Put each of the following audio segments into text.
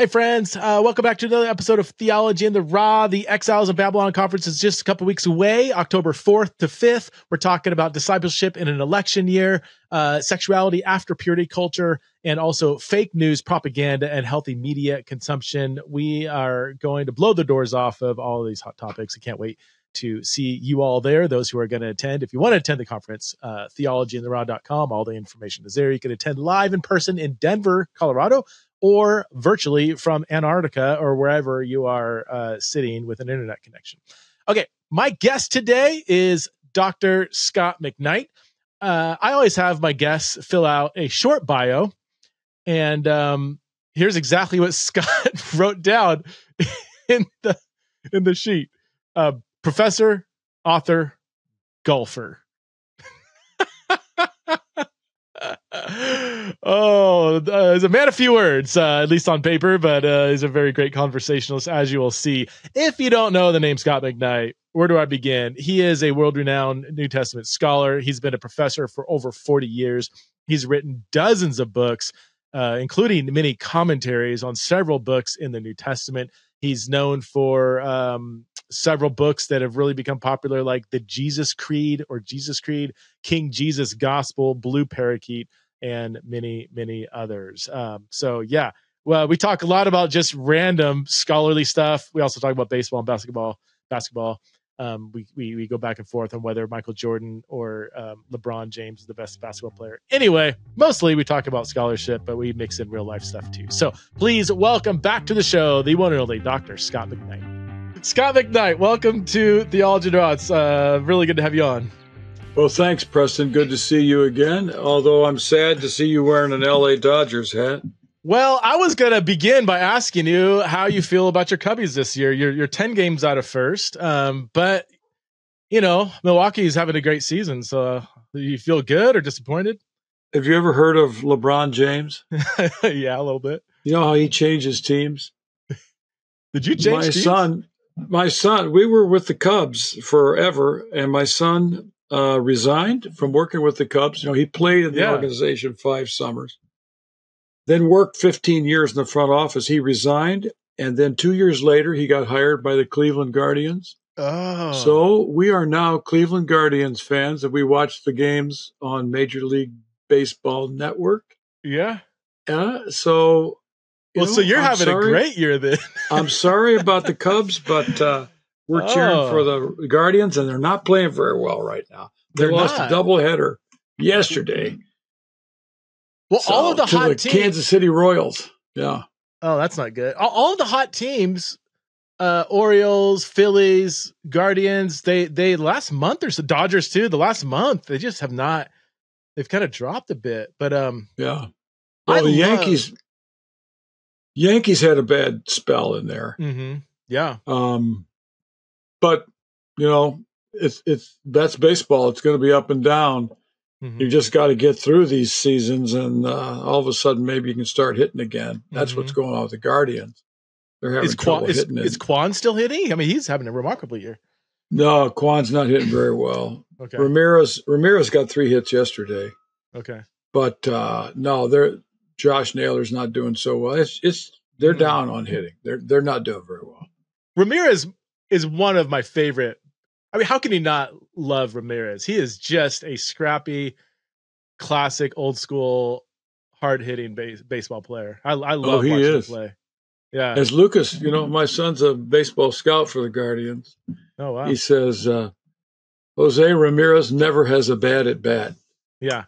Hey friends, welcome back to another episode of Theology in the Raw. The Exiles of Babylon conference is just a couple weeks away, October 4th to 5th. We're talking about discipleship in an election year, sexuality after purity culture, and also fake news propaganda and healthy media consumption. We are going to blow the doors off of all of these hot topics. I can't wait to see you all there, those who are going to attend. If you want to attend the conference, theologyintheraw.com, all the information is there. You can attend live in person in Denver, Colorado, or virtually from Antarctica or wherever you are sitting with an internet connection. Okay, my guest today is Dr. Scot McKnight. I always have my guests fill out a short bio, and here's exactly what Scott wrote down in the sheet. Professor, author, golfer. He's a man of few words, at least on paper, but he's a very great conversationalist, as you will see. If you don't know the name Scot McKnight, where do I begin? He is a world-renowned New Testament scholar. He's been a professor for over 40 years. He's written dozens of books, including many commentaries on several books in the New Testament. He's known for several books that have really become popular, like the Jesus Creed, King Jesus Gospel, Blue Parakeet, and many, many others. Well, we talk a lot about just random scholarly stuff. We also talk about baseball and basketball. We go back and forth on whether Michael Jordan or LeBron James is the best basketball player. Anyway, mostly we talk about scholarship, but we mix in real life stuff too. So please welcome back to the show, the one and only Dr. Scot McKnight. Scot McKnight, welcome to Theology in the Raw. It's really good to have you on. Well, thanks, Preston. Good to see you again, although I'm sad to see you wearing an LA Dodgers hat. Well, I was going to begin by asking you how you feel about your Cubbies this year. You're 10 games out of first, but, Milwaukee's having a great season. So do you feel good or disappointed? Have you ever heard of LeBron James? Yeah, a little bit. You know how he changes teams? Did you change teams? My son, we were with the Cubs forever, and my son resigned from working with the Cubs. He played in the organization 5 summers. Then worked 15 years in the front office. He resigned, and then 2 years later, he got hired by the Cleveland Guardians. Oh. So we are now Cleveland Guardians fans, and we watch the games on Major League Baseball Network. Yeah. So you're having a great year then. I'm sorry about the Cubs, but we're cheering for the Guardians, and they're not playing very well right now. They lost a doubleheader yesterday. Well, all of the hot teams, Kansas City Royals. Yeah. Oh, that's not good. All of the hot teams, Orioles, Phillies, Guardians, they last month or so, Dodgers too, the last month, they just have not, they've kind of dropped a bit. But yeah. Well, the Yankees had a bad spell in there. Mm-hmm. Yeah. But that's baseball. It's going to be up and down. Mm-hmm. You just got to get through these seasons, and all of a sudden, maybe you can start hitting again. That's what's going on with the Guardians. They're having trouble hitting. Is Quan still hitting? I mean, he's having a remarkable year. No, Quan's not hitting very well. Okay. Ramirez got 3 hits yesterday. Okay. But Josh Naylor's not doing so well. They're down on hitting. They're not doing very well. Ramirez is one of my favorite. I mean, how can you not love Ramirez? He is just a scrappy, classic, old school, hard hitting baseball player. I love watching him play. Yeah. As Lucas, my son's a baseball scout for the Guardians. Oh, wow. He says, Jose Ramirez never has a bad at bat. Yeah.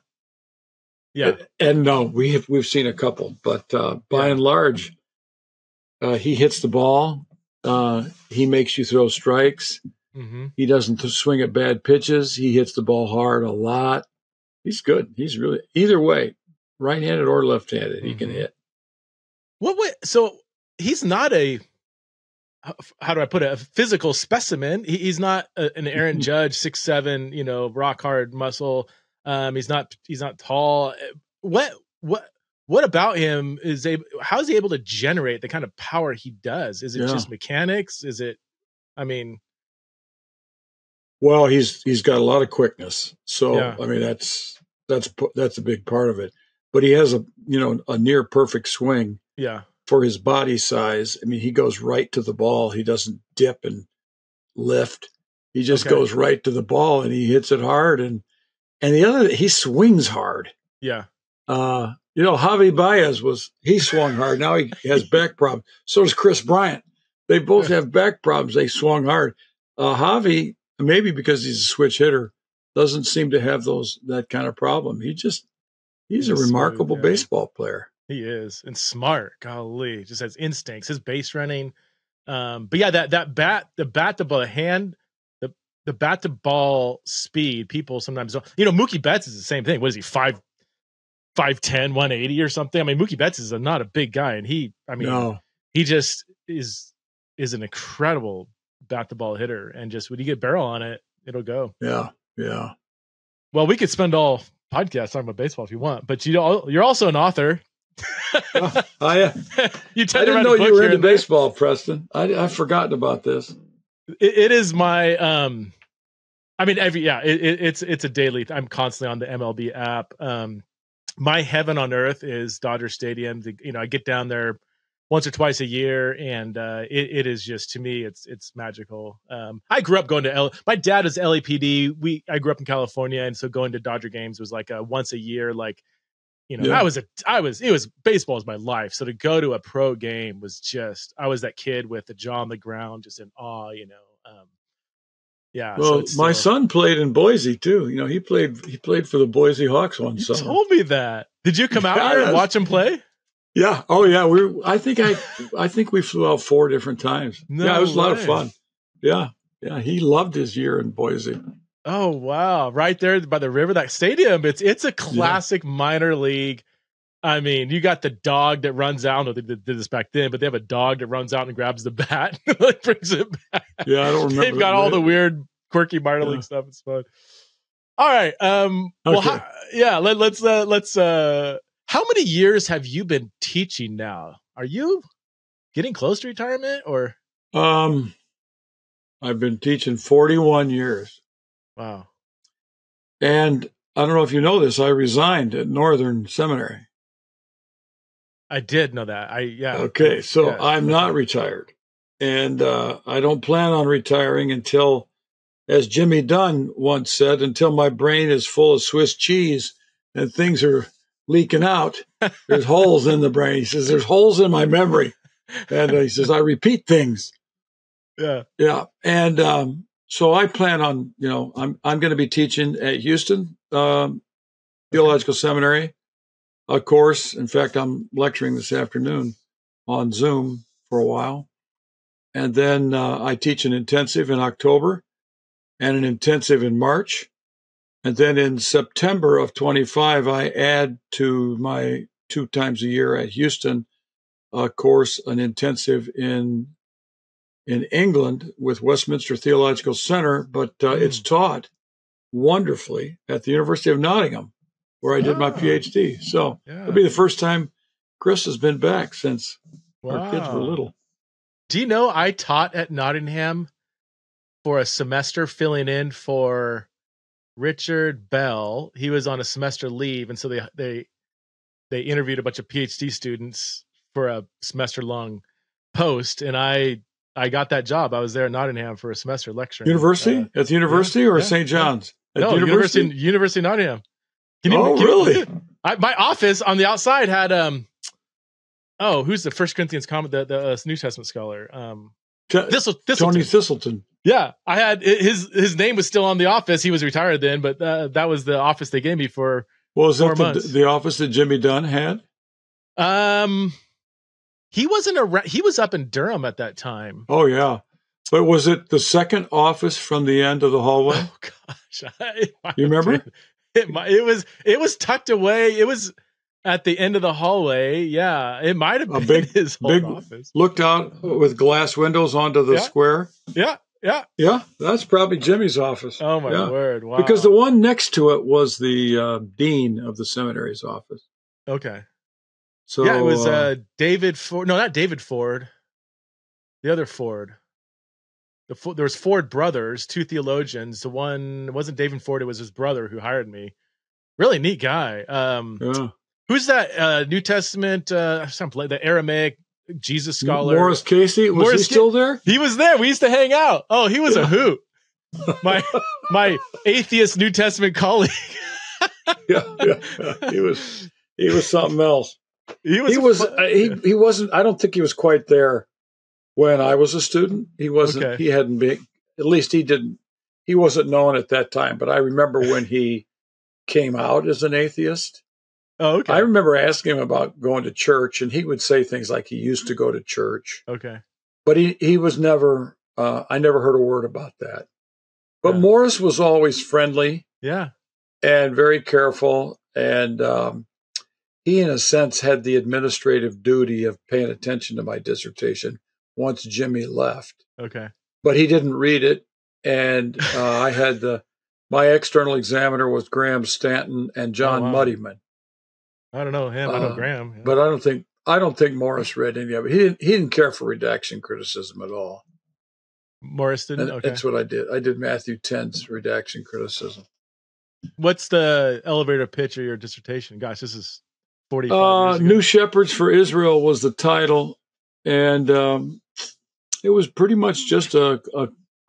Yeah. And no, we've seen a couple, but by and large, he hits the ball. He makes you throw strikes. Mm-hmm. He doesn't swing at bad pitches. He hits the ball hard a lot. He's good. He's really, either way, right-handed or left-handed, he can hit. So he's not how do I put it? A physical specimen. He's not an Aaron Judge, 6'7", rock hard muscle. He's not tall. What about him how is he able to generate the kind of power he does? Is it just mechanics? Is it, well, he's got a lot of quickness. So, I mean, that's a big part of it, but he has a near perfect swing. Yeah. for his body size. I mean, he goes right to the ball. He doesn't dip and lift. He just goes right to the ball and he hits it hard. And the other, he swings hard. Yeah. Javi Baez he swung hard. Now he has back problems. So does Chris Bryant. They both have back problems. They swung hard. Javi, maybe because he's a switch hitter, doesn't seem to have that kind of problem. He's a remarkable baseball player. He is, and smart. Golly, just has instincts. His base running. But yeah, the bat to ball hand, the bat to ball speed. People sometimes don't. Mookie Betts is the same thing. What is he, 5'10", 180 or something? I mean, Mookie Betts is not a big guy, and he just is an incredible bat to ball hitter. And just when you get barrel on it, it'll go. Yeah, yeah. Well, we could spend all podcast talking about baseball if you want, but you're also an author. I didn't know you were into baseball, Preston. I've forgotten about this. It is my it's a daily. I'm constantly on the MLB app. My heaven on earth is Dodger Stadium. I get down there once or twice a year, and it is just, to me, it's magical. I grew up going to my dad is LAPD. I grew up in California, and so going to Dodger games was like a once a year, like, baseball was my life. So to go to a pro game was just, I was that kid with the jaw on the ground, just in awe, yeah. Well, my son played in Boise too. He played for the Boise Hawks one summer. You told me that. Did you come out here and watch him play? Yeah. Oh yeah. I think we flew out 4 different times. It was a lot of fun. Yeah. Yeah. He loved his year in Boise. Oh wow! Right there by the river, that stadium. It's a classic minor league. I mean, you got the dog that runs out. No, they did this back then, but they have a dog that runs out and grabs the bat, and brings it back. Yeah, I don't remember. They've got all the weird, quirky minor league stuff. It's fun. All right. Well, let's. How many years have you been teaching now? Are you getting close to retirement, or? I've been teaching 41 years. Wow. And I don't know if you know this, I resigned at Northern Seminary. I did know that. Okay, so I'm not retired. And I don't plan on retiring until, as Jimmy Dunn once said, until my brain is full of Swiss cheese and things are leaking out. There's holes in the brain. He says, there's holes in my memory. And he says, I repeat things. Yeah. Yeah. And so I plan on, I'm going to be teaching at Houston Theological Seminary, a course. In fact, I'm lecturing this afternoon on Zoom for a while. And then I teach an intensive in October and an intensive in March. And then in September of 25, I add to my 2 times a year at Houston a course, an intensive in England with Westminster Theological Center, but it's taught wonderfully at the University of Nottingham, where I did my PhD. So it'll be the first time Chris has been back since our kids were little. Do you know I taught at Nottingham for a semester, filling in for Richard Bell? He was on a semester leave, and so they interviewed a bunch of PhD students for a semester-long post, and I got that job. I was there at Nottingham for a semester lecturing. University? At the university or St. John's? No, University of Nottingham. Really? My office on the outside had who's the 1 Corinthians comment, the New Testament scholar? Thistleton. Tony Thistleton. Yeah, I had his name was still on the office. He was retired then, but that was the office they gave me for 4 months. The office that Jimmy Dunn had? He wasn't he was up in Durham at that time. Oh yeah. But was it the second office from the end of the hallway? Oh gosh. You remember? It was tucked away. It was at the end of the hallway. Yeah. It might have been his big office. Looked out with glass windows onto the square. Yeah. Yeah. Yeah. That's probably Jimmy's office. Oh my word. Wow. Because the one next to it was the dean of the seminary's office. Okay. So yeah, it was David Ford. No, not David Ford. The other Ford. There was Ford brothers, 2 theologians. The one, it wasn't David Ford, it was his brother who hired me. Really neat guy. Who's that New Testament, the Aramaic Jesus scholar. Morris Casey, was he still there? He was there. We used to hang out. Oh, he was a hoot. My atheist New Testament colleague. yeah. He was something else. He wasn't. I don't think he was quite there when I was a student. He wasn't. Okay. He hadn't been. At least he didn't. He wasn't known at that time. But I remember when he came out as an atheist. Oh, okay. I remember asking him about going to church, and he would say things like he used to go to church. Okay. But he was never. I never heard a word about that. But Morris was always friendly. Yeah. And very careful, and he, in a sense, had the administrative duty of paying attention to my dissertation once Jimmy left. Okay. But he didn't read it, and I had my external examiner was Graham Stanton and John Muddyman. I don't know him. I know Graham. Yeah. But I don't think Morris read any of it. He didn't care for redaction criticism at all. Morris didn't. Okay. That's what I did. I did Matthew 10's redaction criticism. What's the elevator pitch of your dissertation? Gosh, this is 45 years ago. New Shepherds for Israel was the title, and it was pretty much just a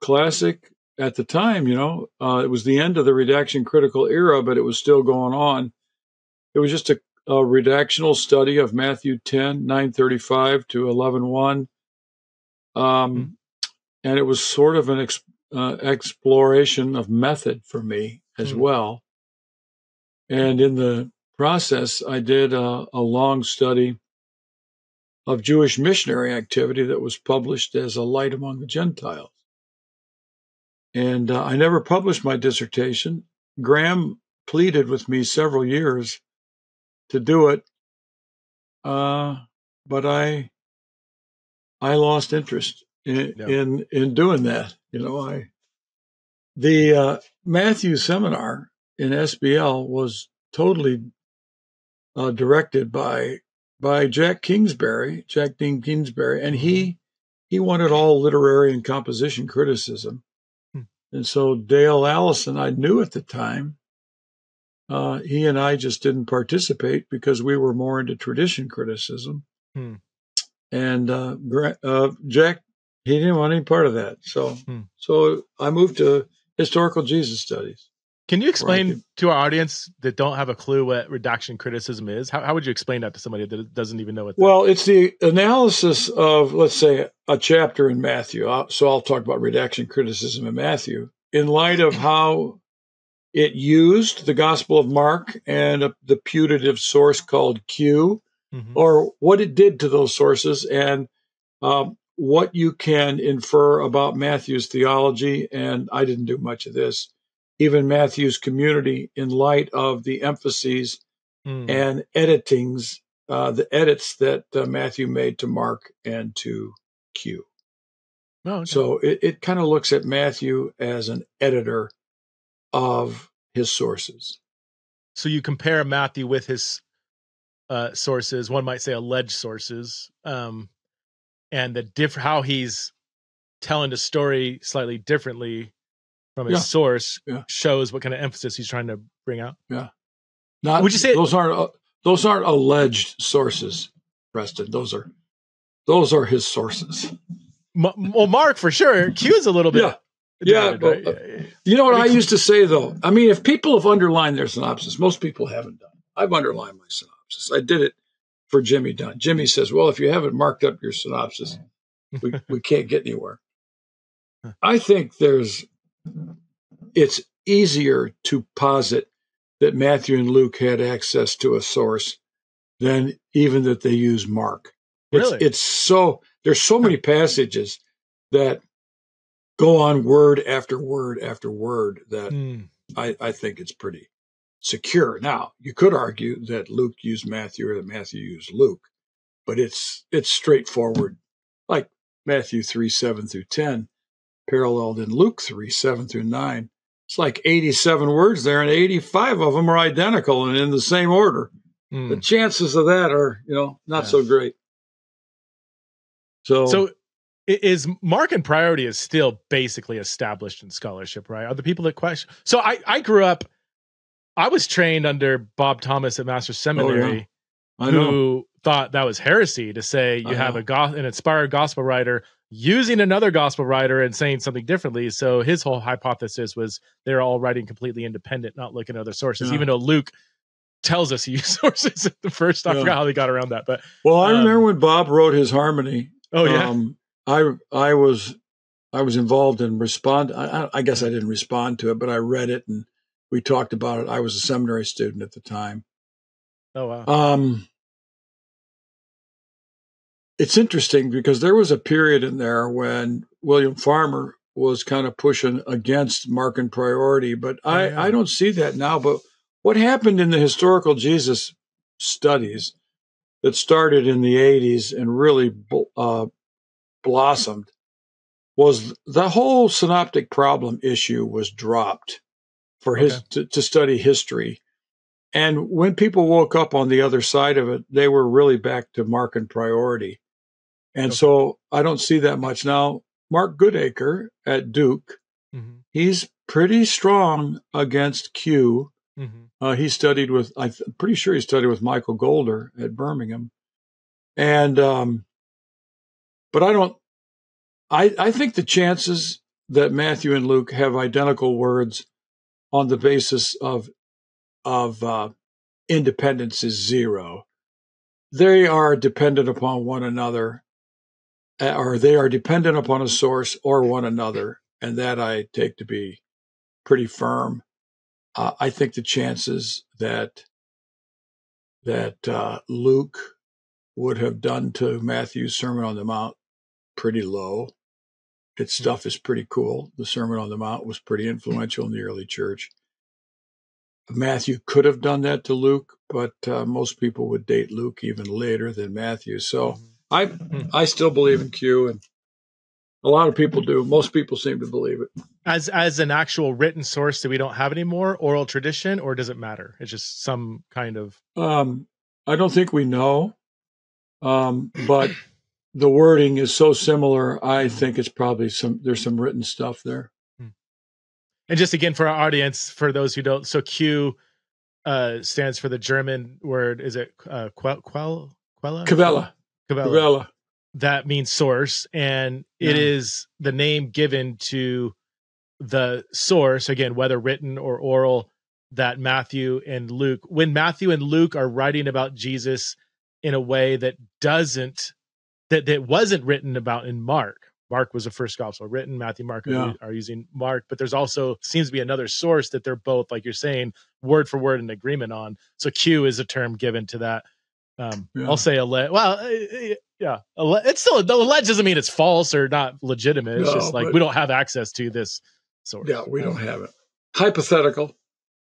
classic at the time. It was the end of the redaction critical era, but it was still going on. It was just a redactional study of Matthew 10, 9:35 to 11:1. And it was sort of an exploration of method for me as well. And in the process, I did a long study of Jewish missionary activity that was published as A Light Among the Gentiles. And I never published my dissertation. Graham pleaded with me several years to do it, but I lost interest in doing that. The Matthew seminar in SBL was totally directed by Jack Dean Kingsbury, and he wanted all literary and composition criticism. And so Dale Allison, I knew at the time, he and I just didn't participate because we were more into tradition criticism. And Jack, he didn't want any part of that. So I moved to historical Jesus studies. Can you explain to our audience that don't have a clue what redaction criticism is? How would you explain that to somebody that doesn't even know what that is? Well, it's the analysis of, let's say, a chapter in Matthew. So I'll talk about redaction criticism in Matthew in light of how it used the Gospel of Mark and the putative source called Q, or what it did to those sources, and what you can infer about Matthew's theology. And I didn't do much of this. Even Matthew's community, in light of the emphases and editings, the edits that Matthew made to Mark and to Q. Oh, okay. So it kind of looks at Matthew as an editor of his sources. So you compare Matthew with his sources, one might say alleged sources, and how he's telling the story slightly differently from his source shows what kind of emphasis he's trying to bring out. Yeah. Would you say those aren't alleged sources, Preston? Those are his sources. Well, Mark for sure. Q is a little bit. Yeah. But, right? You know what I used to say though? I mean, if people have underlined their synopsis, most people haven't done. I've underlined my synopsis. I did it for Jimmy Dunn. Jimmy says, "Well, if you haven't marked up your synopsis, we can't get anywhere." I think it's easier to posit that Matthew and Luke had access to a source than even that they use Mark. Really? There's so many passages that go on word after word after word that I think it's pretty secure. Now, you could argue that Luke used Matthew or that Matthew used Luke, but it's straightforward. Like Matthew 3:7 through 10, paralleled in Luke 3:7 through 9. It's like 87 words there, and 85 of them are identical and in the same order. The chances of that are, not so great. So is Mark and priority is still basically established in scholarship, right? Are the people that question? So I grew up, I was trained under Bob Thomas at Master's Seminary, I know. who thought that was heresy to say you have an inspired gospel writer using another gospel writer and saying something differently. So his whole hypothesis was they're all writing completely independent, not looking at other sources, even though Luke tells us he used sources at the first. I forgot how they got around that. But I remember when Bob wrote his Harmony. Oh yeah. I was involved in I guess I didn't respond to it, but I read it and we talked about it. I was a seminary student at the time. Oh wow. It's interesting because there was a period in there when William Farmer was kind of pushing against Markan priority, but I don't see that now. But what happened in the historical Jesus studies that started in the 80s and really blossomed was the whole synoptic problem issue was dropped for to study history. And when people woke up on the other side of it, they were really back to Markan priority. And so I don't see that much now. Mark Goodacre at Duke, he's pretty strong against Q. He studied with, I'm pretty sure he studied with Michael Golder at Birmingham. And, but I think the chances that Matthew and Luke have identical words on the basis of independence is zero. They are dependent upon one another, or they are dependent upon a source or one another, and that I take to be pretty firm. I think the chances that Luke would have done to Matthew's Sermon on the Mount pretty low. Its stuff is pretty cool. The Sermon on the Mount was pretty influential in the early church. Matthew could have done that to Luke, but most people would date Luke even later than Matthew. So I still believe in Q, and a lot of people do. Most people seem to believe it. As an actual written source that we don't have anymore, oral tradition, or does it matter? It's just some kind of... I don't think we know, but the wording is so similar. I think it's probably there's some written stuff there. And just again, for our audience, for those who don't, so Q stands for the German word. Is it Quella? That means source, and it is the name given to the source, again, whether written or oral, that Matthew and Luke, when Matthew and Luke are writing about Jesus in a way that wasn't written about in Mark. Mark was the first gospel written. Matthew, Mark are using Mark, but there's also seems to be another source that they're both, like you're saying, word for word in agreement on. So Q is a term given to that. I'll say alleged. Well, it's still alleged doesn't mean it's false or not legitimate. It's just like we don't have access to this source. Yeah, we don't have it. Hypothetical.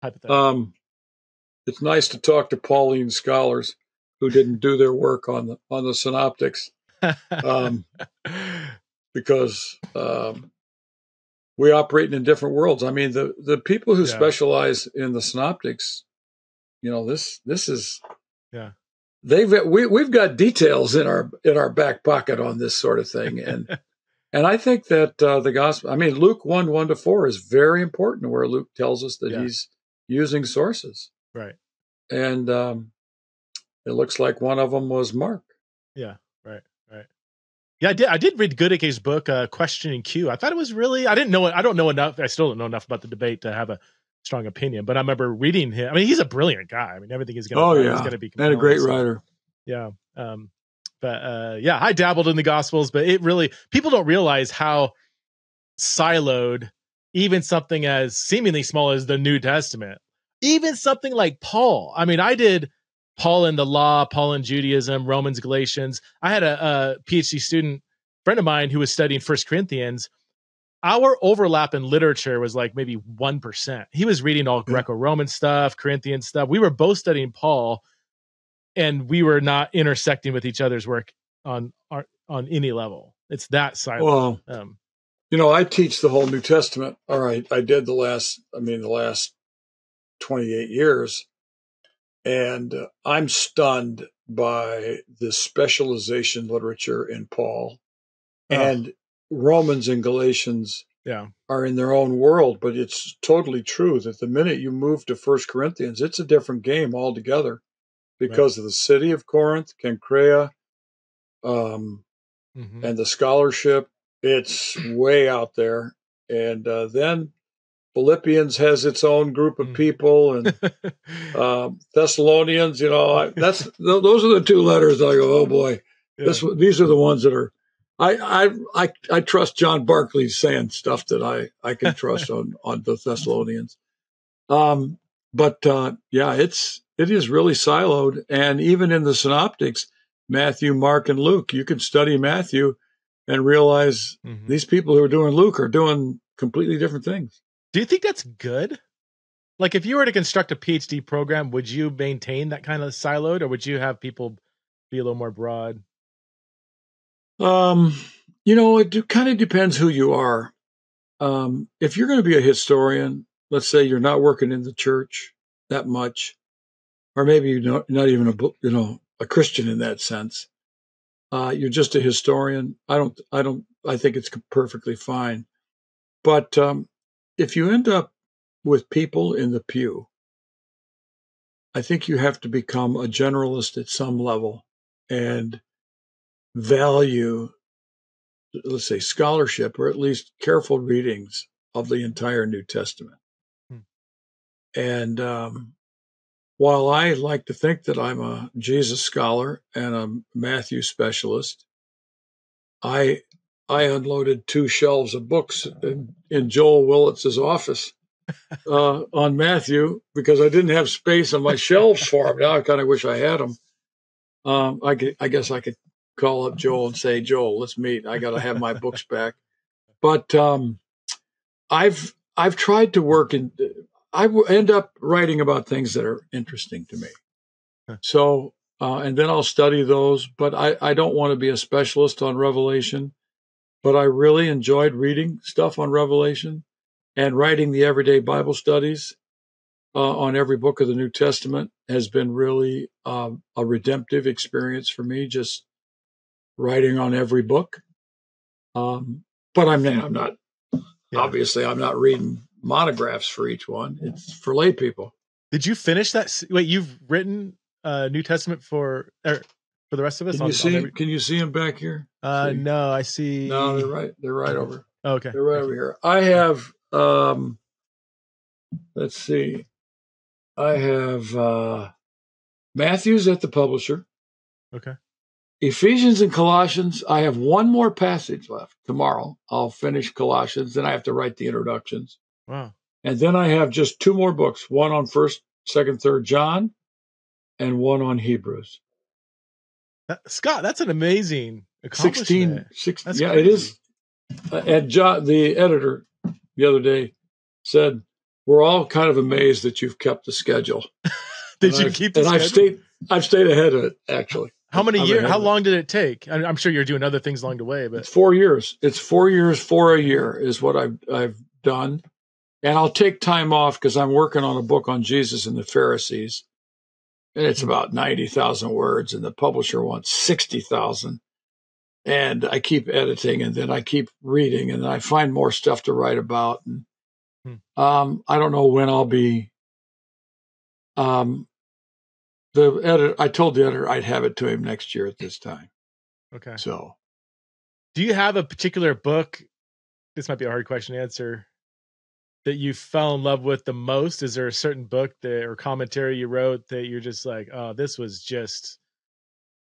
It's nice to talk to Pauline scholars who didn't do their work on the synoptics. Because we operate in different worlds. I mean, the people who specialize in the synoptics, this is we've got details in our back pocket on this sort of thing, and I think that the gospel. I mean, Luke 1:1-4 is very important, where Luke tells us that he's using sources, right? And it looks like one of them was Mark. Yeah, right. Yeah, I did read Goodacre's book, Questioning Q. I thought it was really, I didn't know it. I don't know enough. I still don't know enough about the debate to have a strong opinion, but I remember reading him. I mean, he's a brilliant guy. I mean, everything he's going to be compelling. And a great writer. Yeah. I dabbled in the Gospels, but people don't realize how siloed even something as seemingly small as the New Testament, even something like Paul. I mean, I did Paul in the law, Paul in Judaism, Romans, Galatians. I had a PhD student friend of mine who was studying 1 Corinthians. Our overlap in literature was like maybe 1%. He was reading all Greco-Roman stuff, Corinthian stuff. We were both studying Paul, and we were not intersecting with each other's work on any level. It's that silent. Well, I teach the whole New Testament. All right, I did the last 28 years. And I'm stunned by the specialization literature in Paul, and Romans and Galatians are in their own world. But it's totally true that the minute you move to 1 Corinthians, it's a different game altogether, because of the city of Corinth, Cenchrea, and the scholarship. It's way out there. And then Philippians has its own group of people, and Thessalonians. Those are the two letters. I go, oh boy, these are the ones that are. I trust John Barclay saying stuff that I can trust on the Thessalonians. But it is really siloed, and even in the synoptics, Matthew, Mark, and Luke, you can study Matthew and realize these people who are doing Luke are doing completely different things. Do you think that's good? Like, if you were to construct a PhD program, would you maintain that kind of siloed, or would you have people be a little more broad? It kind of depends who you are. If you're going to be a historian, let's say you're not working in the church that much, or maybe you're not even a Christian in that sense. You're just a historian. I think it's perfectly fine. But if you end up with people in the pew, I think you have to become a generalist at some level and value, let's say, scholarship, or at least careful readings of the entire New Testament. And while I like to think that I'm a Jesus scholar and a Matthew specialist, I unloaded 2 shelves of books in Joel Willitz's office on Matthew because I didn't have space on my shelves for them. Now I kind of wish I had them. I guess I could call up Joel and say, Joel, let's meet. I got to have my books back. But I've tried to work in. I end up writing about things that are interesting to me. So, and then I'll study those. But I don't want to be a specialist on Revelation. But I really enjoyed reading stuff on Revelation and writing the everyday Bible studies on every book of the New Testament has been really a redemptive experience for me, just writing on every book. But I'm not, obviously, I'm not reading monographs for each one. It's for lay people. Did you finish that? Wait, you've written New Testament for the rest of us? Can you see them back here? No, I see. No, they're right over. Okay. They're right over here. I have, let's see. I have Matthew's at the publisher. Okay. Ephesians and Colossians. I have one more passage left. Tomorrow I'll finish Colossians. Then I have to write the introductions. Wow. And then I have just 2 more books. One on 1st, 2nd, 3rd John, and one on Hebrews. Scott, that's an amazing accomplishment. 16 yeah, crazy. It is. And John, the editor, the other day said, we're all kind of amazed that you've kept the schedule. Did you keep the schedule? I've stayed ahead of it, actually. How many years? How long did it take? I'm sure you're doing other things along the way, but it's 4 years. It's 4 years for a year is what I've done. And I'll take time off because I'm working on a book on Jesus and the Pharisees. And it's about 90,000 words, and the publisher wants 60,000. And I keep editing, and then I keep reading, and then I find more stuff to write about. And I don't know when I'll be. The editor, I told the editor I'd have it to him next year at this time. Okay. So, do you have a particular book? This might be a hard question to answer. That you fell in love with the most? Is there a certain book or commentary you wrote that you're just like, oh, this was just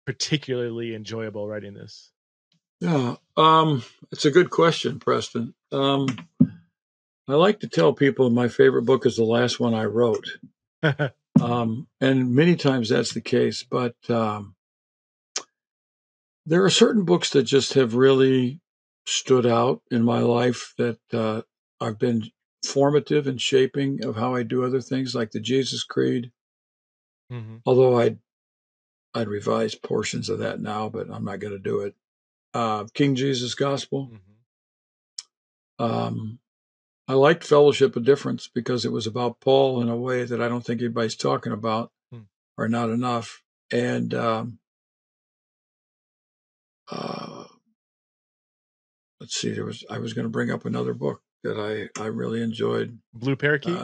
particularly enjoyable writing this? Yeah, it's a good question, Preston. I like to tell people my favorite book is the last one I wrote. And many times that's the case, but there are certain books that just have really stood out in my life that I've been formative and shaping of how I do other things, like the Jesus Creed. Mm-hmm. Although I'd revise portions of that now, but I'm not going to do it. King Jesus Gospel. Mm-hmm. I liked Fellowship of Difference because it was about Paul in a way that I don't think anybody's talking about or not enough. And let's see, I was going to bring up another book that I really enjoyed. Blue Parakeet?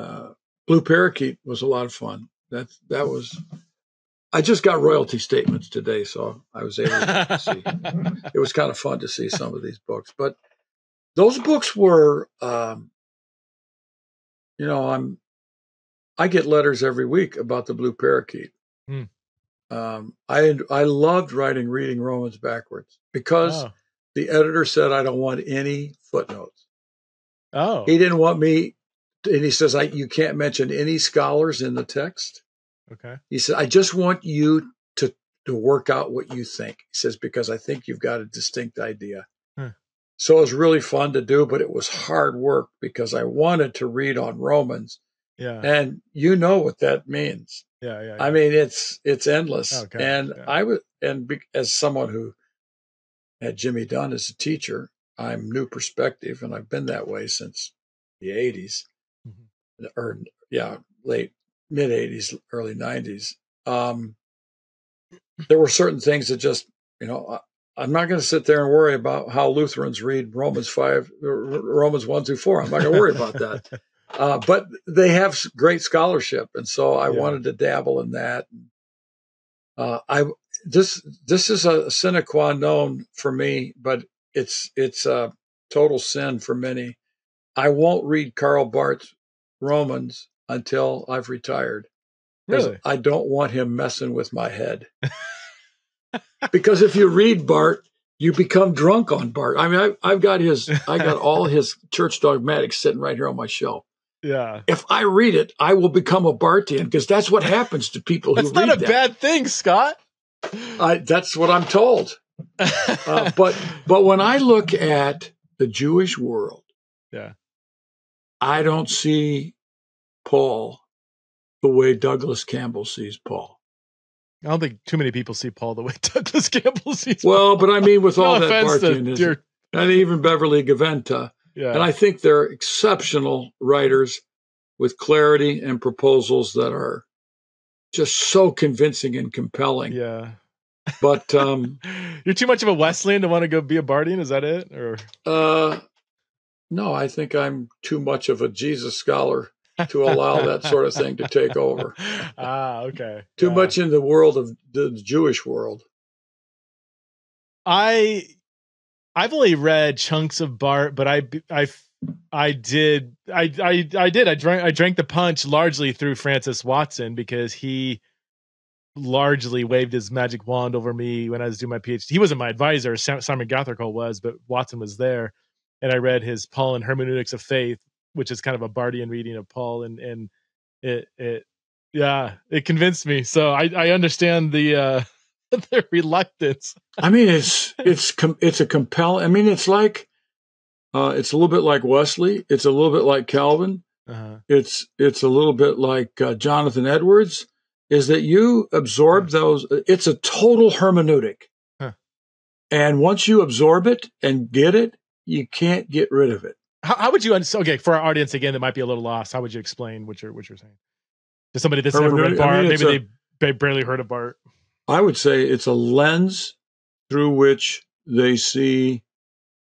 Blue Parakeet was a lot of fun. That was I just got royalty statements today, so I was able to see. It was kind of fun to see some of these books, but those books were, I get letters every week about the Blue Parakeet. Hmm. I loved reading Romans backwards because the editor said I don't want any footnotes. Oh, he didn't want me, and he says you can't mention any scholars in the text. Okay. He said I just want you to work out what you think. He says because I think you've got a distinct idea. So it was really fun to do, but it was hard work because I wanted to read on Romans. Yeah. And you know what that means. Yeah. I mean, it's endless. Okay. And as someone who had Jimmy Dunn as a teacher, I'm new perspective, and I've been that way since the 80s, or late mid 80s, early 90s. There were certain things that just, I'm not going to sit there and worry about how Lutherans read Romans 1 through 4. I'm not going to worry about that. But they have great scholarship, and so I wanted to dabble in that. This is a sine qua non for me, but it's a total sin for many. I won't read Karl Barth's Romans until I've retired. Really? I don't want him messing with my head. Because if you read Barth, you become drunk on Barth. I mean, I got all his church dogmatics sitting right here on my shelf. Yeah. If I read it, I will become a Barthian because that's what happens to people who read that. That's not a bad thing, Scott. That's what I'm told. But when I look at the Jewish world, I don't see Paul the way Douglas Campbell sees Paul. I don't think too many people see Paul the way Douglas Campbell sees Paul. Well, but I mean, with all that Barthianism, and even Beverly Gaventa, and I think they're exceptional writers with clarity and proposals that are just so convincing and compelling. Yeah. But you're too much of a Wesleyan to want to go be a Barthian. Is that it? Or no, I think I'm too much of a Jesus scholar to allow that sort of thing to take over. Okay. Too much in the world of the Jewish world. I've only read chunks of Barth, but I drank the punch largely through Francis Watson because he largely waved his magic wand over me when I was doing my PhD. He wasn't my advisor, Simon Gathercole was, but Watson was there, and I read his Paul and Hermeneutics of Faith, which is kind of a Barthian reading of Paul, and it convinced me. So I understand the the reluctance. I mean, it's a compelling. I mean, it's like it's a little bit like Wesley. It's a little bit like Calvin. It's a little bit like Jonathan Edwards. Is that you absorb those? It's a total hermeneutic, and once you absorb it and get it, you can't get rid of it. How would you? Okay, for our audience again, that might be a little lost. How would you explain what you're saying to somebody that's never read Barth? Maybe they barely heard of Barth. I would say it's a lens through which they see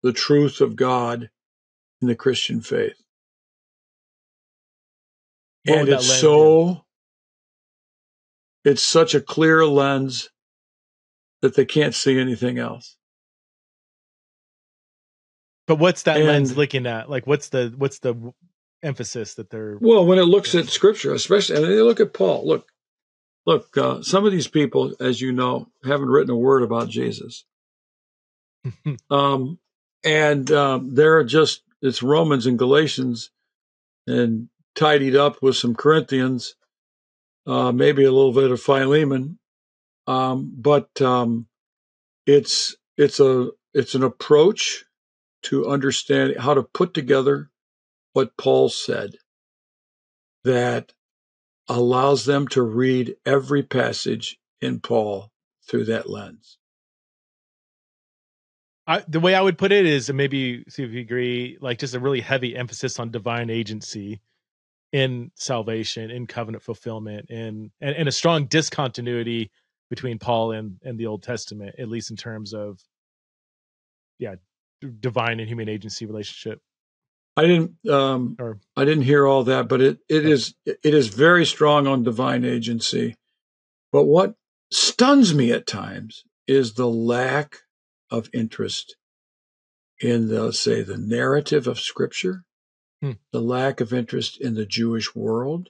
the truth of God in the Christian faith, and it's such a clear lens that they can't see anything else. But what's that lens looking at? Like, what's the emphasis that they're? Well, when it looks at Scripture, especially, and they look at Paul. Look. Some of these people, as you know, haven't written a word about Jesus, they're just it's Romans and Galatians, and tidied up with some Corinthians. Maybe a little bit of Philemon, but it's an approach to understand how to put together what Paul said that allows them to read every passage in Paul through that lens. The way I would put it is, maybe see if you agree, like just a really heavy emphasis on divine agency in salvation, in covenant fulfillment, and a strong discontinuity between Paul and the Old Testament, at least in terms of divine and human agency relationship. I didn't hear all that, but it is very strong on divine agency. But what stuns me at times is the lack of interest in the narrative of Scripture, the lack of interest in the Jewish world,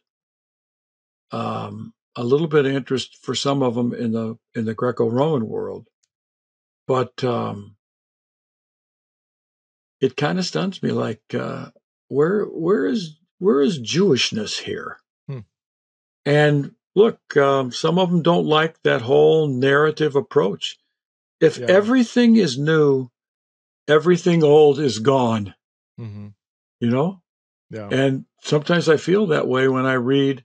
a little bit of interest for some of them in the Greco-Roman world, but it kind of stuns me. Like, where is Jewishness here? And look, some of them don't like that whole narrative approach. If everything is new, everything old is gone. You know? Yeah. And sometimes I feel that way when I read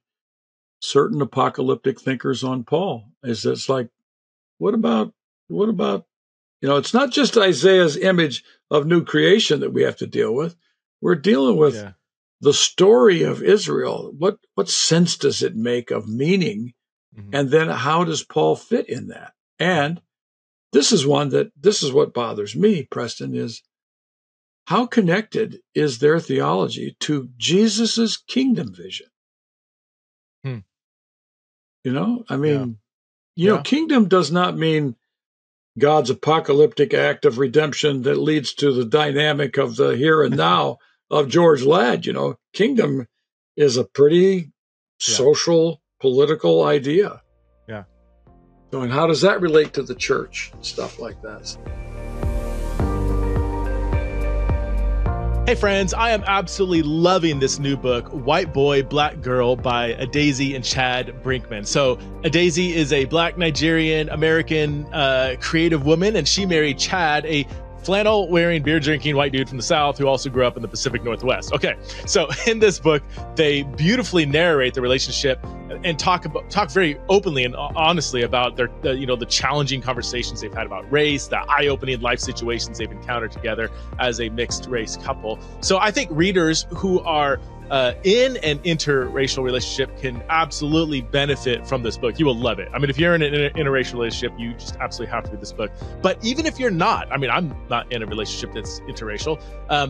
certain apocalyptic thinkers on Paul. It's like, what about, it's not just Isaiah's image of new creation that we have to deal with. We're dealing with the story of Israel. What sense does it make of meaning? And then how does Paul fit in that? And this is what bothers me, Preston, is how connected is their theology to Jesus's kingdom vision? You know, I mean, kingdom does not mean God's apocalyptic act of redemption that leads to the dynamic of the here and now of George Ladd. You know, kingdom is a pretty social, political idea. Yeah. So, and how does that relate to the church and stuff like that? Hey friends, I am absolutely loving this new book, White Boy, Black Girl by Adaeze and Chad Brinkman. So Adaeze is a Black Nigerian American creative woman, and she married Chad, a flannel-wearing, beer-drinking white dude from the South who also grew up in the Pacific Northwest. Okay, so in this book, they beautifully narrate the relationship and talk very openly and honestly about the challenging conversations they've had about race, the eye-opening life situations they've encountered together as a mixed-race couple. So I think readers who are in an interracial relationship can absolutely benefit from this book. You will love it. I mean, if you're in an interracial relationship, you just absolutely have to read this book. But even if you're not, I mean, I'm not in a relationship that's interracial.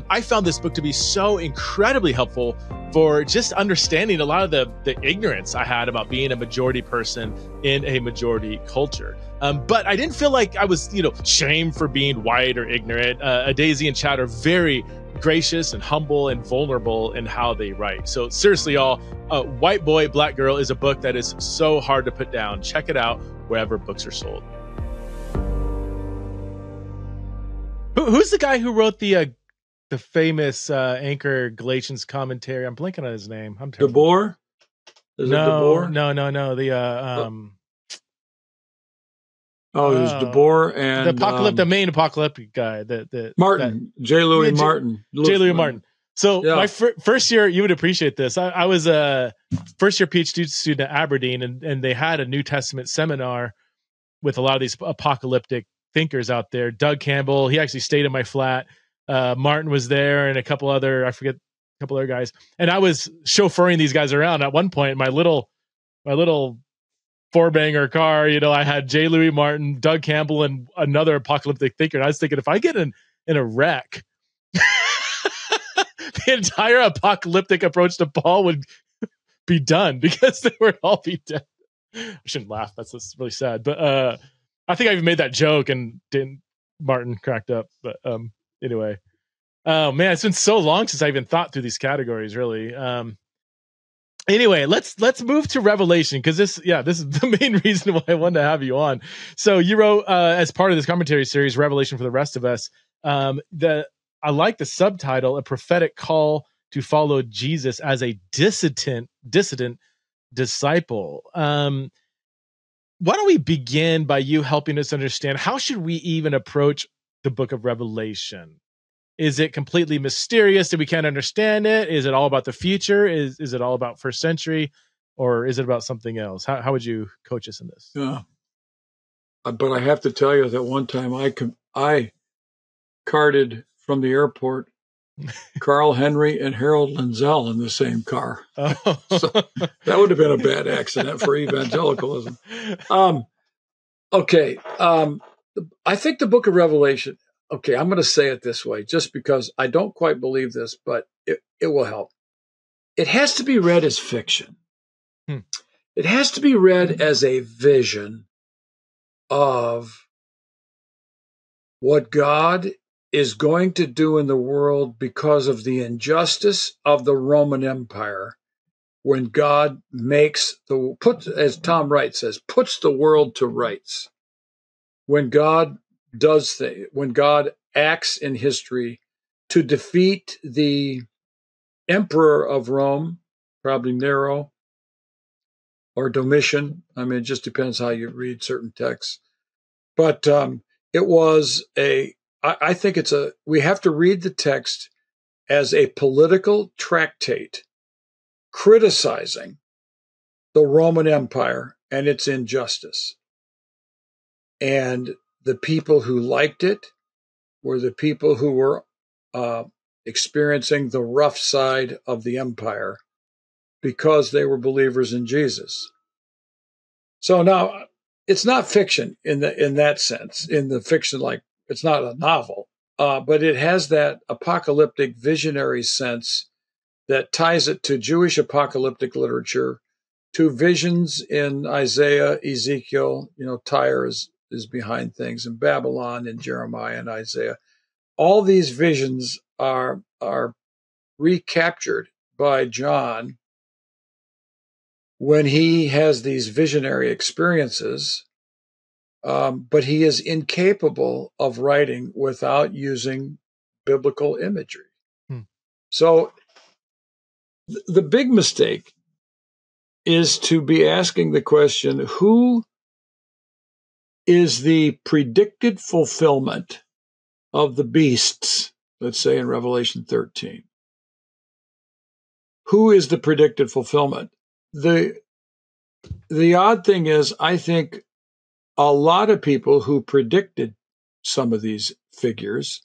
I found this book to be so incredibly helpful for just understanding a lot of the ignorance I had about being a majority person in a majority culture. But I didn't feel like I was, shamed for being white or ignorant. Adaeze and Chad are very gracious and humble and vulnerable in how they write. So seriously, y'all, White Boy, Black Girl is a book that is so hard to put down. Check it out wherever books are sold. Who's the guy who wrote the famous Anchor Galatians commentary? I'm blanking on his name. I'm terrible. DeBoer? Is it DeBoer? No. It was DeBoer and the main apocalyptic guy, Martin, J. Louis Martin. J. Louis Martin. So my first year, you would appreciate this. I was a first year PhD student at Aberdeen, and they had a New Testament seminar with a lot of these apocalyptic thinkers out there. Doug Campbell, he actually stayed in my flat. Martin was there, and a couple other guys. And I was chauffeuring these guys around. At one point, my little four-banger car, I had J. Louis Martin, Doug Campbell, and another apocalyptic thinker. And I was thinking, if I get in a wreck, the entire apocalyptic approach to Paul would be done because they would all be dead. I shouldn't laugh. That's really sad. But I think I even made that joke and Martin cracked up. But anyway. Oh, man, it's been so long since I even thought through these categories, really. Anyway, let's move to Revelation, because this is the main reason why I wanted to have you on. So you wrote as part of this commentary series, Revelation for the Rest of Us. I like the subtitle, A Prophetic Call to Follow Jesus as a Dissident Disciple. Why don't we begin by you helping us understand, how should we even approach the book of Revelation? Is it completely mysterious that we can't understand it? Is it all about the future? Is it all about first century? Or is it about something else? How would you coach us in this? Yeah. But I have to tell you that one time I carted from the airport Carl Henry and Harold Lindsell in the same car. Oh. So that would have been a bad accident for evangelicalism. Okay. I think the book of Revelation, okay, I'm going to say it this way, just because I don't quite believe this, but it will help. It has to be read as fiction. It has to be read as a vision of what God is going to do in the world because of the injustice of the Roman Empire when God as Tom Wright says, puts the world to rights. When God when God acts in history to defeat the emperor of Rome, probably Nero or Domitian. I mean, it just depends how you read certain texts. But it was I think we have to read the text as a political tractate criticizing the Roman Empire and its injustice. And the people who liked it were the people who were experiencing the rough side of the empire because they were believers in Jesus. So now it's not fiction in that sense, in the fiction, like it's not a novel, but it has that apocalyptic visionary sense that ties it to Jewish apocalyptic literature, to visions in Isaiah, Ezekiel. Tyre is behind things, and Babylon and Jeremiah and Isaiah. All these visions are recaptured by John when he has these visionary experiences, but he is incapable of writing without using biblical imagery. So the big mistake is to be asking the question, who is the predicted fulfillment of the beasts, let's say in Revelation 13? Who is the predicted fulfillment? The odd thing is, I think a lot of people who predicted some of these figures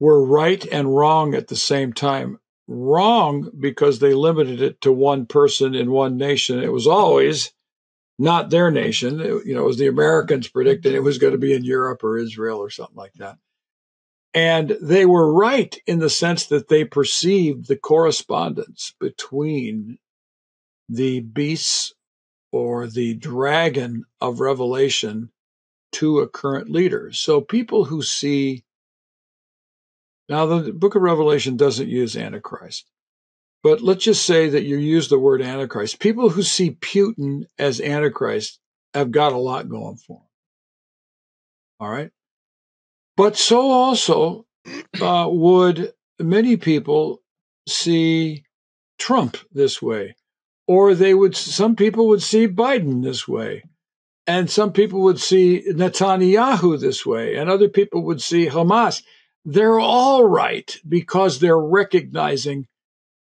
were right and wrong at the same time. Wrong because they limited it to one person in one nation. It was always not their nation. It was the Americans predicted it was going to be in Europe or Israel or something like that. And they were right in the sense that they perceived the correspondence between the beasts or the dragon of Revelation to a current leader. So people who see, now the book of Revelation doesn't use Antichrist, but let's just say that you use the word Antichrist. People who see Putin as Antichrist have got a lot going for them. All right. But so also would many people see Trump this way, or some people would see Biden this way. And some people would see Netanyahu this way, and other people would see Hamas. They're all right because they're recognizing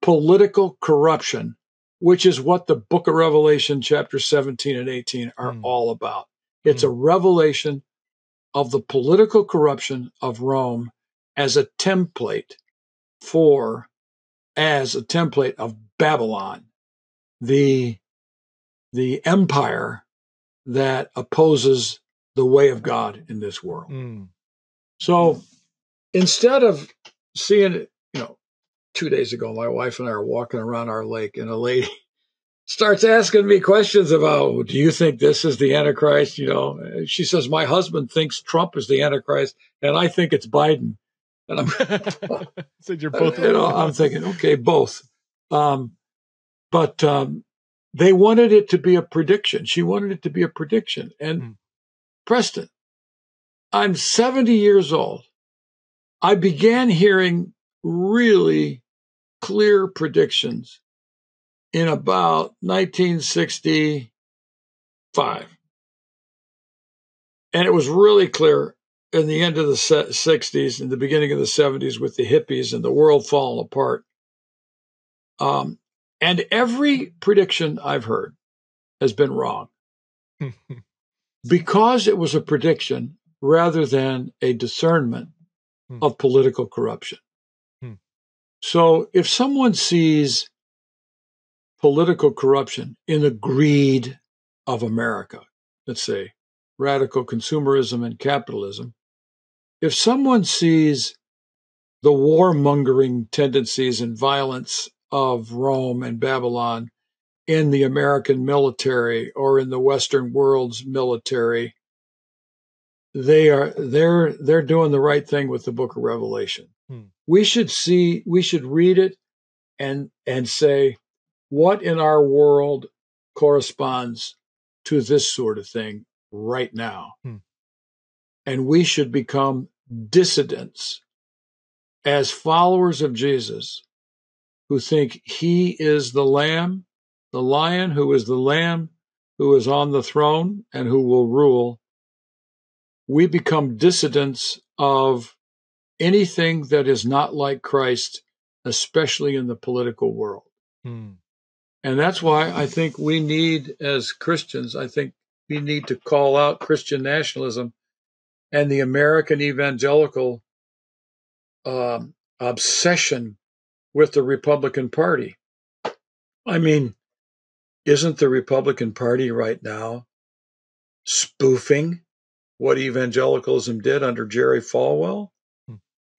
political corruption, which is what the book of Revelation, chapter 17 and 18 are all about. It's a revelation of the political corruption of Rome as a template of Babylon, the empire that opposes the way of God in this world. So instead of seeing it, 2 days ago, my wife and I are walking around our lake, and a lady starts asking me questions about, do you think this is the Antichrist? She says, my husband thinks Trump is the Antichrist, and I think it's Biden. And I'm, so you're both. I'm thinking, okay, both. But they wanted it to be a prediction. She wanted it to be a prediction. And Preston, I'm 70 years old. I began hearing really clear predictions in about 1965. And it was really clear in the end of the 60s and the beginning of the 70s with the hippies and the world falling apart. And every prediction I've heard has been wrong because it was a prediction rather than a discernment of political corruption. So if someone sees political corruption in the greed of America, let's say radical consumerism and capitalism, if someone sees the warmongering tendencies and violence of Rome and Babylon in the American military or in the Western world's military, they're doing the right thing with the book of Revelation. We should read it and say, what in our world corresponds to this sort of thing right now? And we should become dissidents as followers of Jesus who think he is the Lamb, the Lion who is the Lamb, who is on the throne and who will rule. We become dissidents of anything that is not like Christ, especially in the political world. And that's why I think we need, as Christians, I think we need to call out Christian nationalism and the American evangelical obsession with the Republican Party. I mean, isn't the Republican Party right now spoofing what evangelicalism did under Jerry Falwell?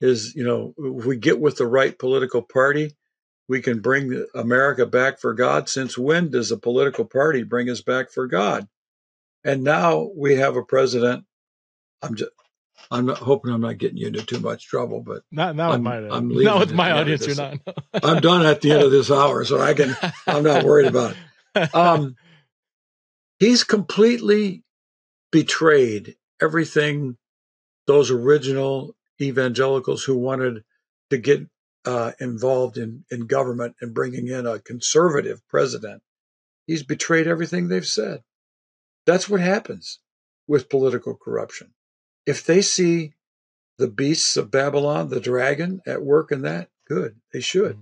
Is, if we get with the right political party, we can bring America back for God. Since when does a political party bring us back for God? And now we have a president. I'm not hoping I'm not getting you into too much trouble, but not with my audience. You're not. I'm done at the end of this hour, so I'm not worried about it. He's completely betrayed everything those original evangelicals who wanted to get involved in government and bringing in a conservative president. He's betrayed everything they've said. That's what happens with political corruption. If they see the beasts of Babylon, the dragon at work in that, good, they should.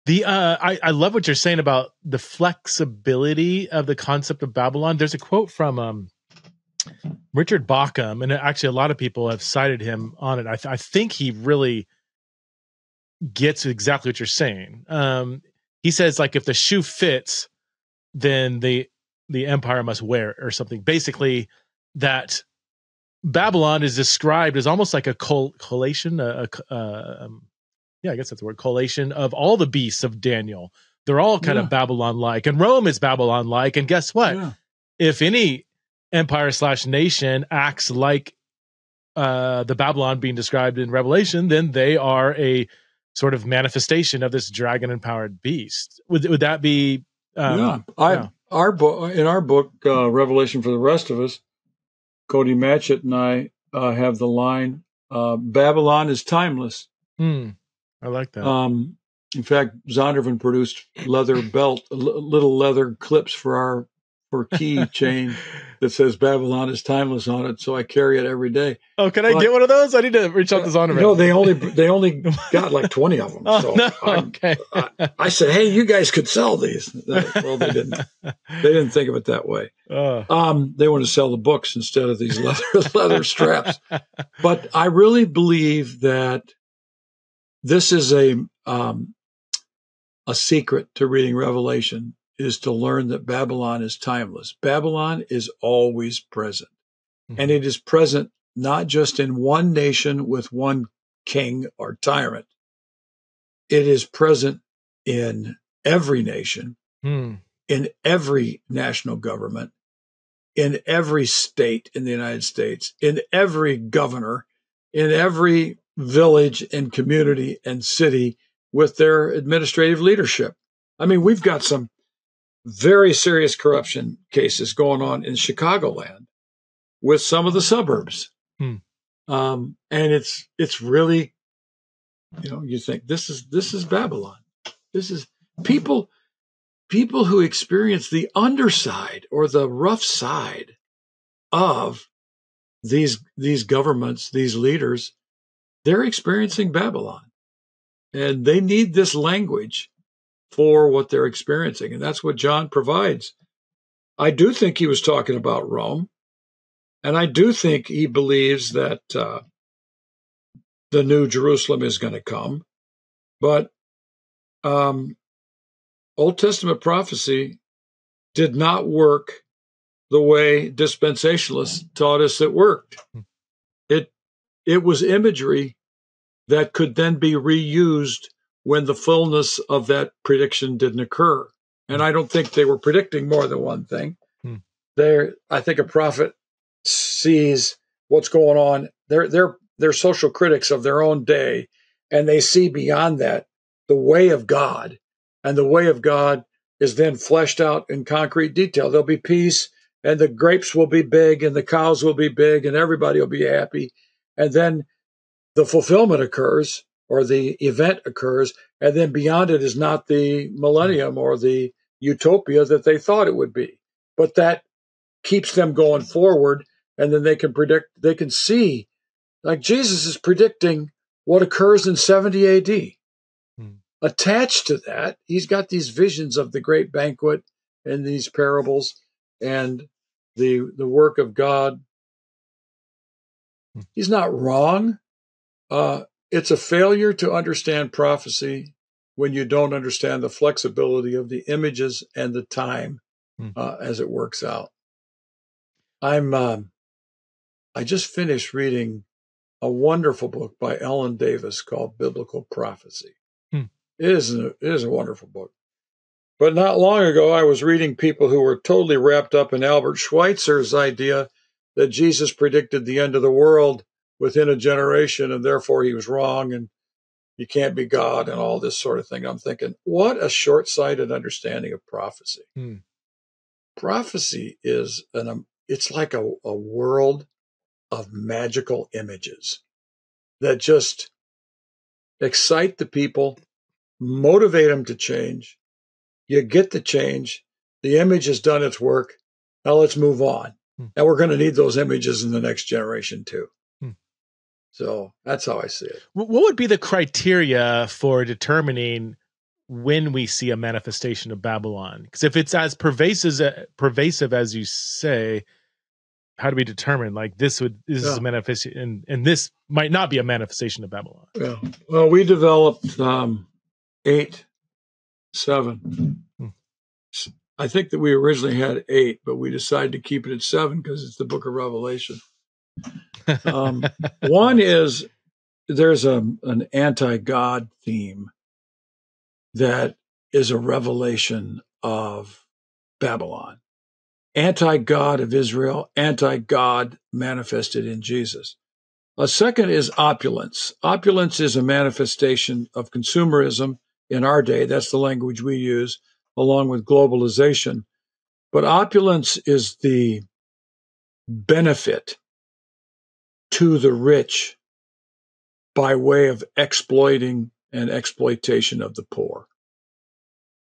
I love what you're saying about the flexibility of the concept of Babylon. There's a quote from Richard Bauckham, and actually a lot of people have cited him on it. I think he really gets exactly what you're saying. He says, like, if the shoe fits, then the empire must wear it, or something. Basically, that Babylon is described as almost like a collation, I guess that's the word, collation of all the beasts of Daniel. They're all kind of Babylon-like, and Rome is Babylon-like. And guess what? Yeah. If any empire/nation acts like the Babylon being described in Revelation, then they are a sort of manifestation of this dragon-empowered beast. Would that be? In our book, Revelation for the Rest of Us, Cody Matchett and I have the line, Babylon is timeless. I like that. In fact, Zondervan produced little leather clips for key chain that says Babylon is timeless on it. So I carry it every day. Oh, can I get one of those? I need to reach out to Zondervan. No, they only got like 20 of them. So okay. I said, hey, you guys could sell these. Well, they didn't. They didn't think of it that way. They want to sell the books instead of these leather straps. But I really believe that this is a secret to reading Revelation, is to learn that Babylon is timeless. Babylon is always present. And it is present not just in one nation with one king or tyrant. It is present in every nation, in every national government, in every state in the United States, in every governor, in every village and community and city with their administrative leadership. I mean, we've got some very serious corruption cases going on in Chicagoland with some of the suburbs. And it's really, you think this is Babylon. This is people who experience the underside or the rough side of these governments, these leaders. They're experiencing Babylon, and they need this language for what they're experiencing. And that's what John provides. I do think he was talking about Rome. And I do think he believes that the new Jerusalem is going to come. But Old Testament prophecy did not work the way dispensationalists taught us it worked. It was imagery that could then be reused when the fullness of that prediction didn't occur. And I don't think they were predicting more than one thing. I think a prophet sees what's going on. They're social critics of their own day, and they see beyond that the way of God. And the way of God is then fleshed out in concrete detail. There'll be peace, and the grapes will be big, and the cows will be big, and everybody will be happy. And then the fulfillment occurs, or the event occurs, and then beyond it is not the millennium or the utopia that they thought it would be. But that keeps them going forward, and then they can see, like Jesus is predicting what occurs in 70 AD. Attached to that, he's got these visions of the great banquet and these parables and the work of God. He's not wrong. It's a failure to understand prophecy when you don't understand the flexibility of the images and the time as it works out. I just finished reading a wonderful book by Ellen Davis called Biblical Prophecy. It is a wonderful book. But not long ago, I was reading people who were totally wrapped up in Albert Schweitzer's idea that Jesus predicted the end of the world within a generation, and therefore he was wrong, and you can't be God, and all this sort of thing. I'm thinking, what a short-sighted understanding of prophecy. Prophecy is it's like a world of magical images that just excite the people, motivate them to change. You get the change. The image has done its work. Now let's move on. And we're going to need those images in the next generation too. So that's how I see it. What would be the criteria for determining when we see a manifestation of Babylon? Because if it's as pervasive as you say, how do we determine like this is a manifestation and this might not be a manifestation of Babylon? Yeah. Well, we developed 8, 7. I think that we originally had 8, but we decided to keep it at 7 because it's the book of Revelation. One is there's an anti-God theme that is a revelation of Babylon. Anti-God of Israel, anti-God manifested in Jesus. A second is opulence. Opulence is a manifestation of consumerism in our day. That's the language we use, along with globalization. But opulence is the benefit to the rich by way of exploiting and exploitation of the poor.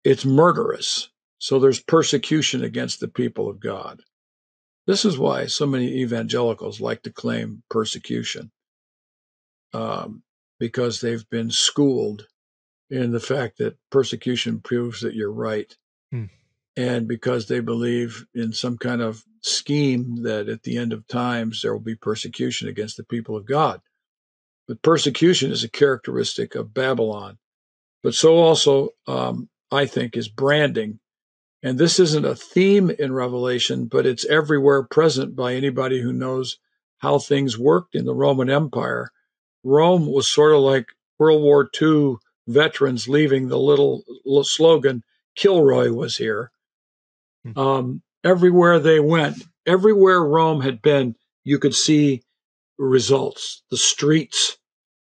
It's murderous. So there's persecution against the people of God. This is why so many evangelicals like to claim persecution, because they've been schooled in the fact that persecution proves that you're right. And because they believe in some kind of scheme that at the end of times there will be persecution against the people of God. But persecution is a characteristic of Babylon. But so also, I think, is branding. And this isn't a theme in Revelation, but it's everywhere present by anybody who knows how things worked in the Roman Empire. Rome was sort of like World War II veterans leaving the little slogan, Kilroy was here. Everywhere they went, everywhere Rome had been, you could see results. The streets,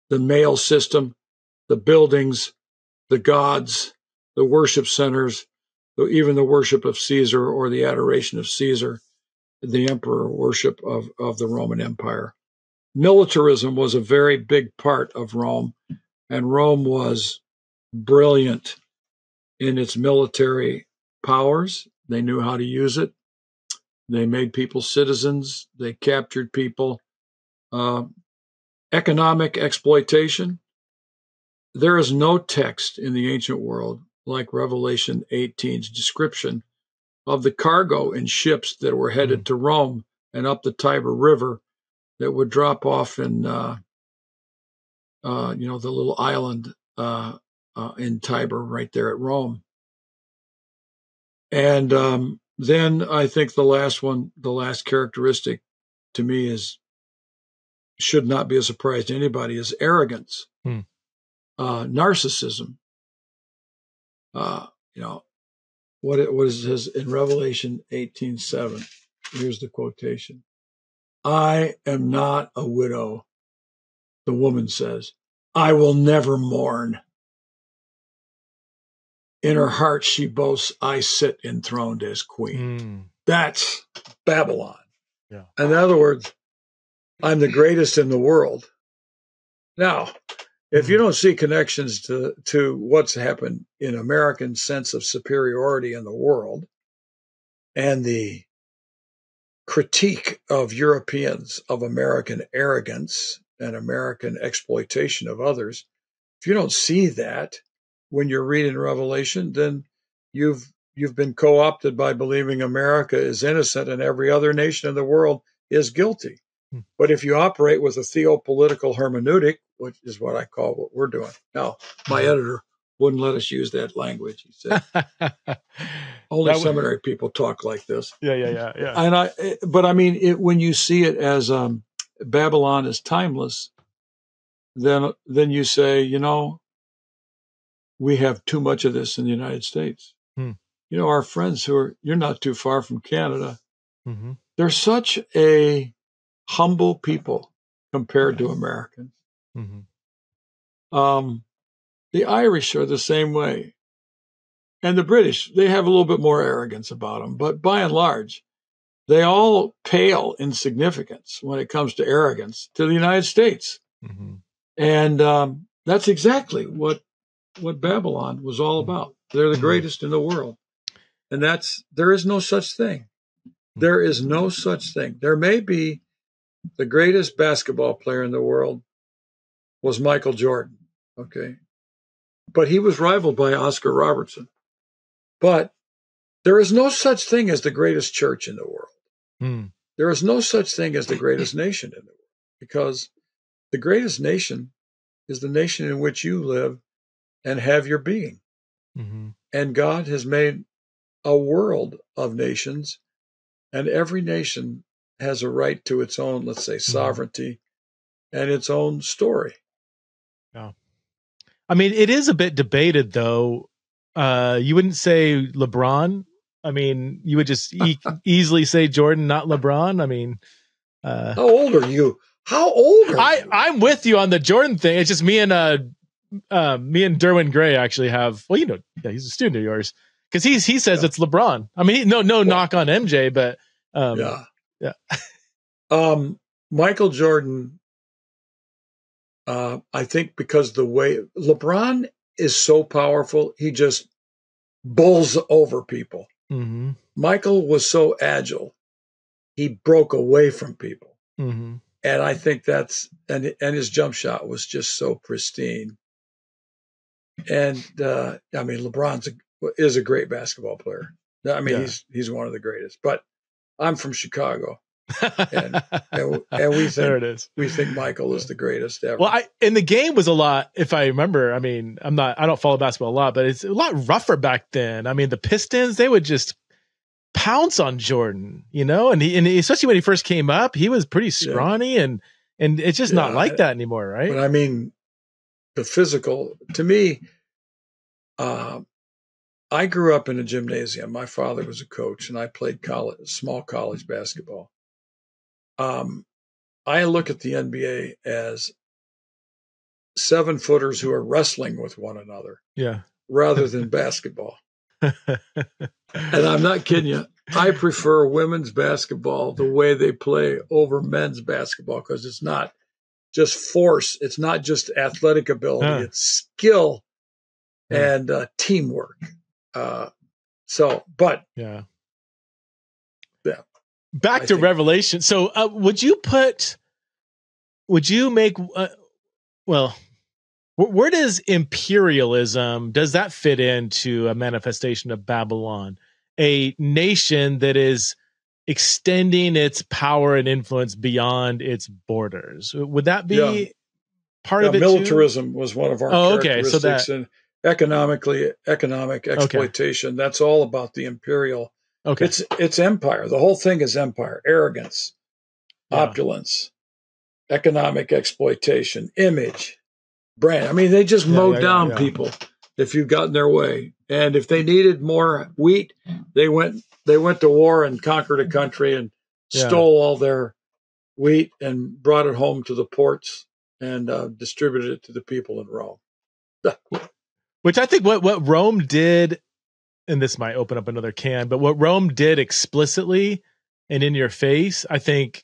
the mail system, the buildings, the gods, the worship centers, even the worship of Caesar or the adoration of Caesar, the emperor worship of the Roman Empire. Militarism was a very big part of Rome, and Rome was brilliant in its military powers. They knew how to use it. They made people citizens. They captured people. Economic exploitation. There is no text in the ancient world like Revelation 18's description of the cargo in ships that were headed to Rome and up the Tiber River that would drop off in, the little island in Tiber right there at Rome. And then I think the last characteristic to me should not be a surprise to anybody, is arrogance, narcissism. what it was in Revelation 18:7. Here's the quotation. I am not a widow, the woman says. I will never mourn. In her heart she boasts, I sit enthroned as queen. That's Babylon. Yeah. In other words, I'm the greatest in the world. Now, if you don't see connections to what's happened in American sense of superiority in the world and the critique of Europeans of American arrogance and American exploitation of others, if you don't see that when you're reading Revelation, then you've been co-opted by believing America is innocent and every other nation in the world is guilty. But if you operate with a theopolitical hermeneutic, which is what I call what we're doing. Now, my editor wouldn't let us use that language. He said, only seminary people talk like this. Yeah. And but I mean, when you see it as Babylon is timeless, then you say, we have too much of this in the United States. Our friends you're not too far from Canada. They're such a humble people compared to Americans. The Irish are the same way. And the British, they have a little bit more arrogance about them. But by and large, they all pale in significance when it comes to arrogance to the United States. And that's exactly what Babylon was all about. They're the greatest in the world. And there is no such thing. There is no such thing. There may be the greatest basketball player in the world was Michael Jordan. Okay. But he was rivaled by Oscar Robertson. But there is no such thing as the greatest church in the world. There is no such thing as the greatest nation in the world, because the greatest nation is the nation in which you live and have your being. And God has made a world of nations, and every nation has a right to its own, let's say, sovereignty and its own story. Yeah. I mean, it is a bit debated, though. You wouldn't say LeBron. I mean, you would just easily say Jordan, not LeBron. I mean, how old are you? How old are you? I'm with you on the Jordan thing. It's just me and Derwin Gray actually have. Well, yeah, he's a student of yours, because he says it's LeBron. I mean, no knock on MJ, but yeah. Michael Jordan. I think because the way LeBron is so powerful, he just bowls over people. Michael was so agile, he broke away from people. And I think and his jump shot was just so pristine. And I mean, LeBron is a great basketball player. I mean, he's one of the greatest. But I'm from Chicago, and we think Michael is the greatest ever. Well, and the game was a lot, if I remember. I mean, I don't follow basketball a lot, but it's a lot rougher back then. I mean, the Pistons, they would just pounce on Jordan, and he, especially when he first came up, he was pretty scrawny, and it's just not like that anymore, right? But I mean, the physical, to me, I grew up in a gymnasium. My father was a coach, and I played small college basketball. I look at the NBA as 7-footers who are wrestling with one another, rather than basketball. And I'm not kidding you. I prefer women's basketball the way they play over men's basketball, because it's not just force. It's not just athletic ability. It's skill and teamwork. Back to Revelation. So would you make, where does imperialism, does that fit into a manifestation of Babylon? A nation that is extending its power and influence beyond its borders. Would that be part of it? Militarism was one of our characteristics, so and economic exploitation. That's all about the imperial. It's empire. The whole thing is empire, arrogance, opulence, economic exploitation, image, brand. I mean, they just mowed down people if you got in their way. And if they needed more wheat, they went to war and conquered a country and stole all their wheat and brought it home to the ports and distributed it to the people in Rome. Which I think what Rome did, and this might open up another can, but what Rome did explicitly and in your face, I think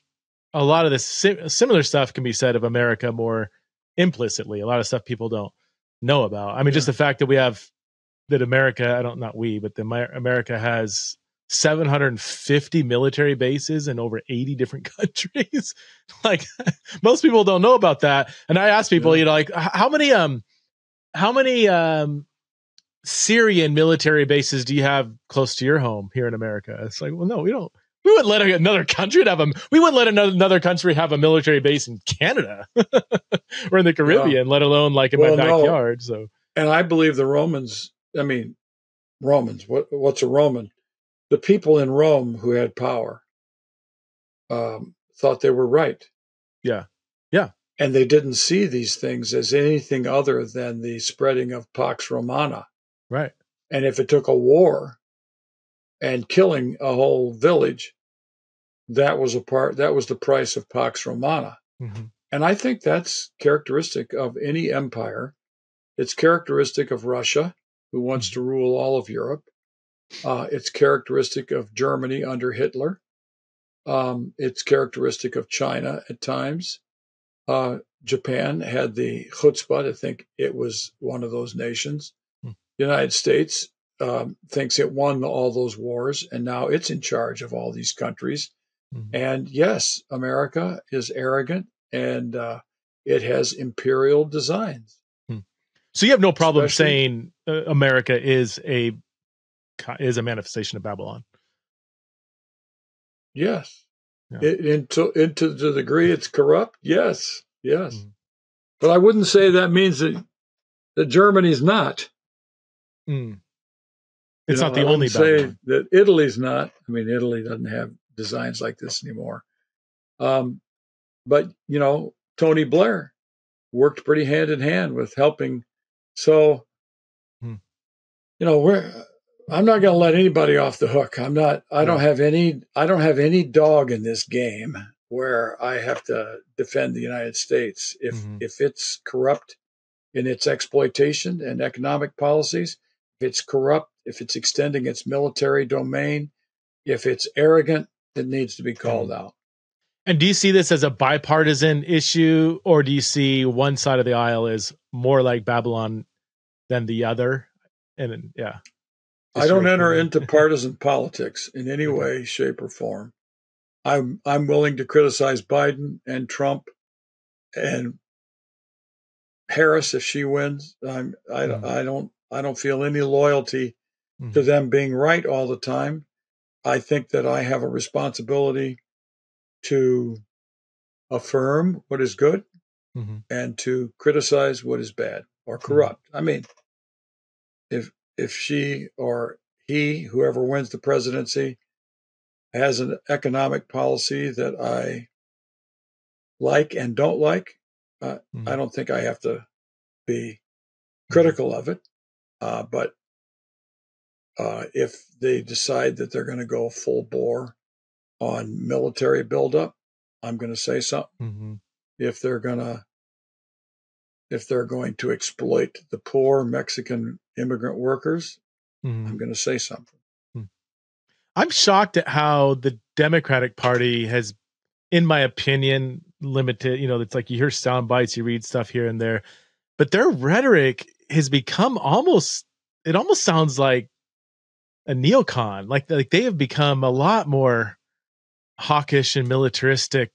a lot of this similar stuff can be said of America more implicitly. A lot of stuff people don't know about. I mean, just the fact that America, America has 750 military bases in over 80 different countries. Like, most people don't know about that. And I ask people, like, how many Syrian military bases do you have close to your home here in America? It's like, well, no, we don't. We wouldn't let another country another country have a military base in Canada or in the Caribbean, let alone like in my backyard. So, and I believe the Romans. I mean, Romans. What's a Roman? The people in Rome who had power thought they were right. Yeah. And they didn't see these things as anything other than the spreading of Pax Romana. Right. And if it took a war and killing a whole village, that was the price of Pax Romana. Mm-hmm. And I think that's characteristic of any empire. It's characteristic of Russia, who wants to rule all of Europe. It's characteristic of Germany under Hitler. It's characteristic of China at times. Japan had the chutzpah to think it was one of those nations. The United States thinks it won all those wars, and now it's in charge of all these countries. And yes, America is arrogant, and it has imperial designs. So you have no problem saying America is a manifestation of Babylon. Yes. Into the degree it's corrupt. Yes. But I wouldn't say that means that Germany's not. It's not the only Babylon. Say that Italy's not. I mean, Italy doesn't have designs like this anymore. But, Tony Blair worked pretty hand in hand with helping. So, I'm not going to let anybody off the hook. I don't have any dog in this game where I have to defend the United States. If it's corrupt in its exploitation and economic policies, if it's corrupt, if it's extending its military domain, if it's arrogant, it needs to be called out. And do you see this as a bipartisan issue, or do you see one side of the aisle is more like Babylon than the other? And I don't enter into partisan politics in any way, shape, or form. I'm willing to criticize Biden and Trump and Harris if she wins. I don't feel any loyalty to them being right all the time. I think that I have a responsibility to affirm what is good and to criticize what is bad or corrupt. I mean, if she or he, whoever wins the presidency, has an economic policy that I like and don't like, I don't think I have to be critical of it. But if they decide that they're going to go full bore on military buildup, I'm going to say something. If they're going to exploit the poor Mexican immigrant workers, I'm going to say something. I'm shocked at how the Democratic Party has, in my opinion, limited. It's like you hear sound bites, you read stuff here and there, but their rhetoric has become almost sounds like a neocon. Like they have become a lot more hawkish and militaristic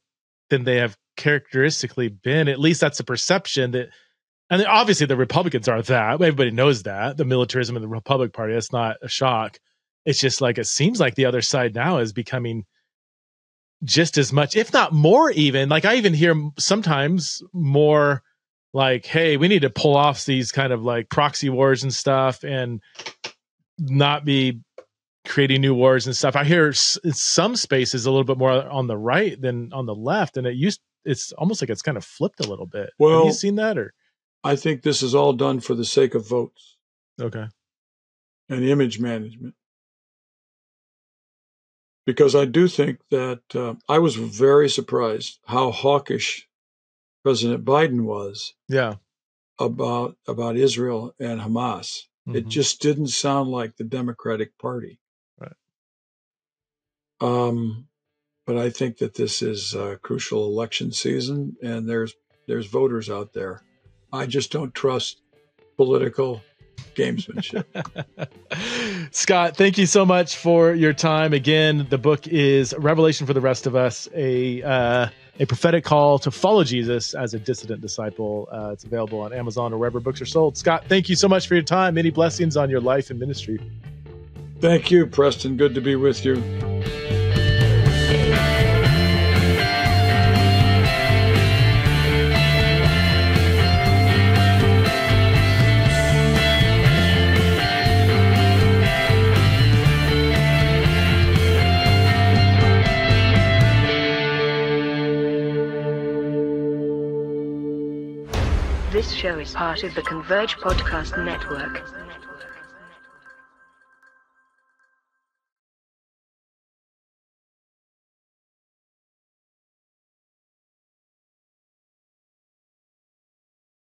than they have characteristically been. At least that's the perception that. And obviously the Republicans are that. Everybody knows that. The militarism of the Republican Party, that's not a shock. It's just like, it seems like the other side now is becoming just as much, if not more even. Like I even hear sometimes more like, hey, we need to pull off these kind of like proxy wars and stuff and not be creating new wars and stuff. I hear in some spaces a little bit more on the right than on the left. And it's almost like it's kind of flipped a little bit. Well, have you seen that? Or I think this is all done for the sake of votes. Okay. And image management. Because I do think that I was very surprised how hawkish President Biden was about Israel and Hamas. Mm-hmm. It just didn't sound like the Democratic Party. Right. But I think that this is a crucial election season, and there's voters out there. I just don't trust political gamesmanship. Scott, thank you so much for your time. Again, the book is Revelation for the Rest of Us, a prophetic call to follow Jesus as a dissident disciple. It's available on Amazon or wherever books are sold. Scott, thank you so much for your time. Many blessings on your life and ministry. Thank you, Preston. Good to be with you. This show is part of the Converge Podcast Network.